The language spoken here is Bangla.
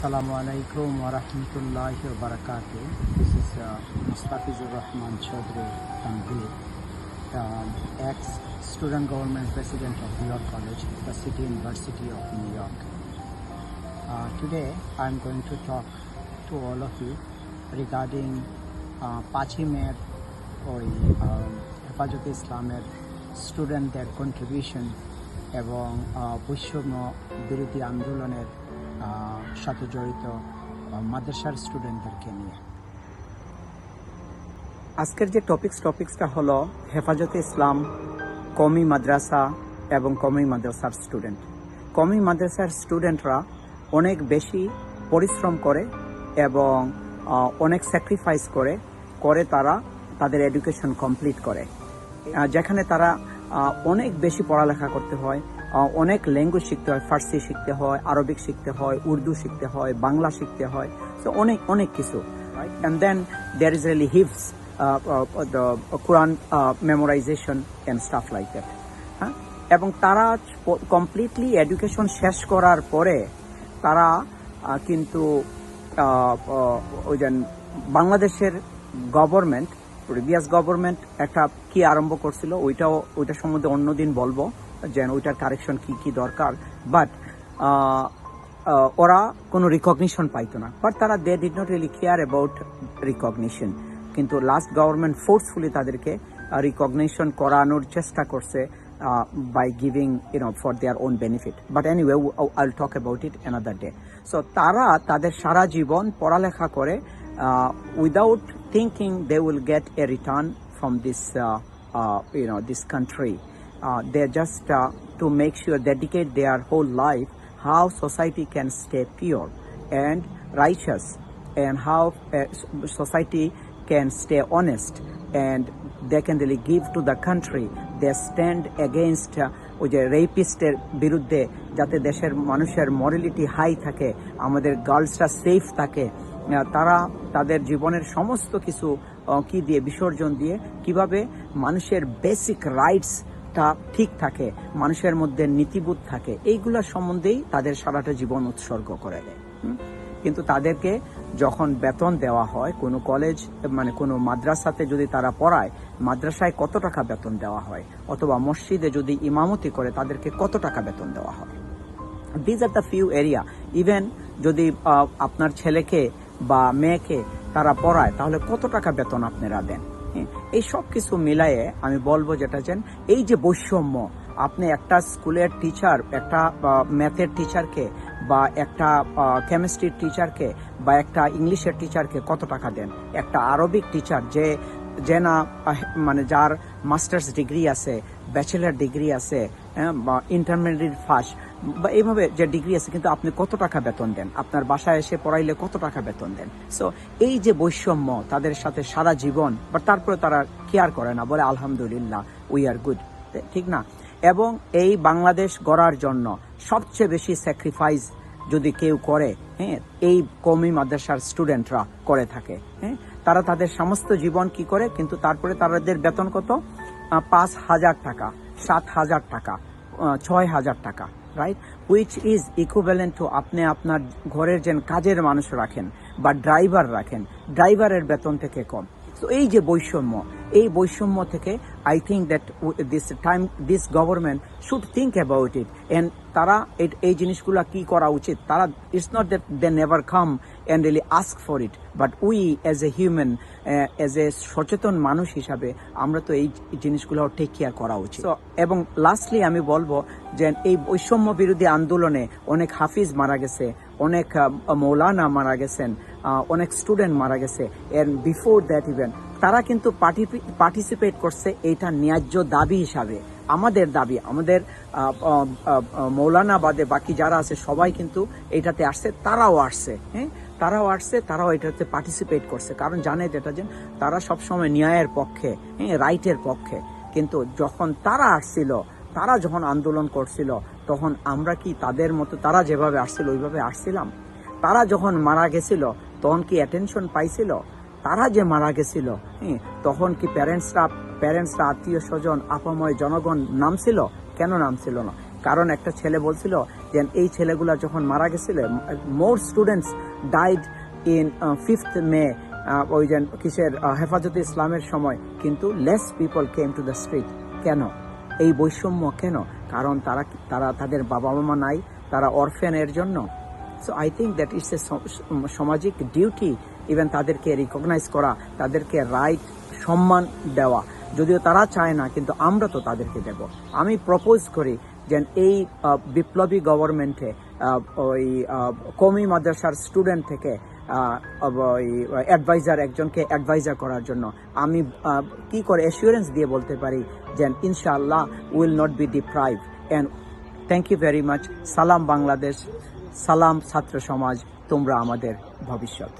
Assalamu alaikum wa rahmatullahi wa barakatuh. This is Mustafizur Rahman Chaudhry Tanveer, ex-student government president of New York College, the City University of New York. Today I am going to talk to all of you regarding 5 মের ওই হেফাজতে ইসলামের স্টুডেন্টদের কন্ট্রিবিউশন এবং বৈষম্য বিরোধী আন্দোলনের সাথে জড়িত মাদ্রাসার স্টুডেন্টদেরকে নিয়ে। আজকের যে টপিকসটা হলো হেফাজতে ইসলাম, কওমি মাদ্রাসা এবং কওমি মাদ্রাসার স্টুডেন্ট। কওমি মাদ্রাসার স্টুডেন্টরা অনেক বেশি পরিশ্রম করে এবং অনেক স্যাক্রিফাইস করে তারা তাদের এডুকেশন কমপ্লিট করে, যেখানে তারা অনেক বেশি পড়ালেখা করতে হয়, অনেক ল্যাঙ্গুয়েজ শিখতে হয়, ফার্সি শিখতে হয়, আরবিক শিখতে হয়, উর্দু শিখতে হয়, বাংলা শিখতে হয়, সো অনেক কিছু। And then there is really hifz the Quran memorisation and stuff like that. হ্যাঁ, এবং তারা কমপ্লিটলি এডুকেশন শেষ করার পরে তারা কিন্তু ওই যে বাংলাদেশের গভর্নমেন্ট, প্রিভিয়াস গভর্নমেন্ট একটা কি আরম্ভ করছিল, ওইটা সম্বন্ধে অন্যদিন বলবো, যেন ওইটার কারেকশন কি দরকার। বাট ওরা কোনো রিকগনিশন পাইতো না, বাট তারা they did not really care about recognition. কিন্তু লাস্ট গভর্নমেন্ট ফোর্সফুলি তাদেরকে রিকগনিশন করানোর চেষ্টা করছে by giving for their own benefit. But anyway, I'll talk about it another day. So তারা তাদের সারা জীবন পড়ালেখা করে without thinking they will get a return from this country. They just to make sure dedicate their whole life how society can stay pure and righteous, and how society can stay honest, and they can really give to the country. They stand against ওই যে রেপিস্টের বিরুদ্ধে, যাতে দেশের মানুষের মরালিটি হাই থাকে, আমাদের গার্লসরা সেফ থাকে। তারা তাদের জীবনের সমস্ত কিছু কি দিয়ে বিসর্জন দিয়ে কিভাবে মানুষের বেসিক রাইটসটা ঠিক থাকে, মানুষের মধ্যে নীতিবোধ থাকে, এইগুলা সম্বন্ধেই তাদের সারাটা জীবন উৎসর্গ করে দেয়। কিন্তু তাদেরকে যখন বেতন দেওয়া হয়, কোনো কলেজ মানে কোনো মাদ্রাসাতে যদি তারা পড়ায়, মাদ্রাসায় কত টাকা বেতন দেওয়া হয়, অথবা মসজিদে যদি ইমামতি করে তাদেরকে কত টাকা বেতন দেওয়া হয়। These are the few area. Even যদি আপনার ছেলেকে বা মেয়েকে তারা পড়ায়, তাহলে কত টাকা বেতন আপনারা দেন। এই সব কিছু মিলায়ে আমি বলবো যেটা এই যে বৈষম্য, আপনি একটা স্কুলের টিচার, একটা ম্যাথের টিচারকে বা একটা কেমিস্ট্রির টিচারকে বা একটা ইংলিশের টিচারকে কত টাকা দেন। একটা আরবিক টিচার যে না মানে যার মাস্টার্স ডিগ্রি আছে, ব্যাচেলার ডিগ্রি আছে, বা ইন্টারমিডিয়েট ফার্স্ট বা এইভাবে যে ডিগ্রি আছে, কিন্তু আপনি কত টাকা বেতন দেন, আপনার বাসায় এসে পড়াইলে কত টাকা বেতন দেন। সো এই যে বৈষম্য তাদের সাথে সারা জীবন, বাট তারপরে তারা কেয়ার করে না, বলে আলহামদুলিল্লাহ উই আর গুড, ঠিক না। এবং এই বাংলাদেশ গড়ার জন্য সবচেয়ে বেশি স্যাক্রিফাইস যদি কেউ করে, এই কওমি মাদ্রাসার স্টুডেন্টরা করে থাকে। তারা তাদের সমস্ত জীবন কি করে, কিন্তু তারপরে তাদের বেতন কত, 5,000 টাকা, 7,000 টাকা, 6,000 টাকা, right, which is equivalent to আপনি আপনার ঘরের যে কাজের মানুষ রাখেন বা ড্রাইভার রাখেন, ড্রাইভারের বেতন থেকে কম। তো এই যে বৈষম্য, এই বৈষম্য থেকে I think that this government should think about it, and তারা এই জিনিসগুলা কি করা উচিত। তারা it's not that they never come and really ask for it, but we as a human, as a সচেতন মানুষ হিসাবে আমরা তো এই জিনিসগুলো টেক কেয়ার করা উচিত। এবং লাস্টলি আমি বলবো যে এই বৈষম্য বিরোধী আন্দোলনে অনেক হাফিজ মারা গেছে, অনেক মৌলানা মারা গেছেন, অনেক স্টুডেন্ট মারা গেছে, এন্ড বিফোর দ্যাট ইভেন তারা কিন্তু পার্টিসিপেট করছে এইটা ন্যায্য দাবি হিসাবে। আমাদের দাবি, আমাদের মৌলানা বাদে বাকি যারা আছে সবাই কিন্তু এইটাতে আসছে, তারাও আসছে, তারাও এটাতে পার্টিসিপেট করছে, কারণ জানে যেটা তারা সবসময় ন্যায়ের পক্ষে, রাইটের পক্ষে। কিন্তু যখন তারা আসছিল, তারা যখন আন্দোলন করছিল, তখন আমরা কি তাদের মতো তারা যেভাবে আসছিল ওইভাবে আসছিলাম? তারা যখন মারা গেছিল তখন কি অ্যাটেনশন পাইছিল? তারা যে মারা গেছিল তখন কি প্যারেন্টসরা, আত্মীয় স্বজন, আপাময় জনগণ নামছিল? কেন নামছিল না? কারণ একটা ছেলে বলছিল যে এই ছেলেগুলা যখন মারা গেছিল, মোর স্টুডেন্টস ডাইড ইন 5th মে, ওই যে কিসের হেফাজতে ইসলামের সময়, কিন্তু less people came to the street. কেন এই বৈষম্য? কেন? কারণ তারা তাদের বাবা মা নাই, তারা অরফেনের জন্য। So I think that it's a সামাজিক ডিউটি ইভেন তাদেরকে রিকগনাইজ করা, তাদেরকে রাইট সম্মান দেওয়া। যদিও তারা চায় না, কিন্তু আমরা তো তাদেরকে দেব। আমি প্রপোজ করি যে এই বিপ্লবী গভর্নমেন্টে ওই কওমি মাদ্রাসার স্টুডেন্ট থেকে ওই অ্যাডভাইজার, একজনকে অ্যাডভাইজার করার জন্য আমি কি করে অ্যাসিওরেন্স দিয়ে বলতে পারি যে ইনশাআল্লাহ will not be deprive. And thank you very much. সালাম বাংলাদেশ, সালাম ছাত্র সমাজ, তোমরা আমাদের ভবিষ্যৎ।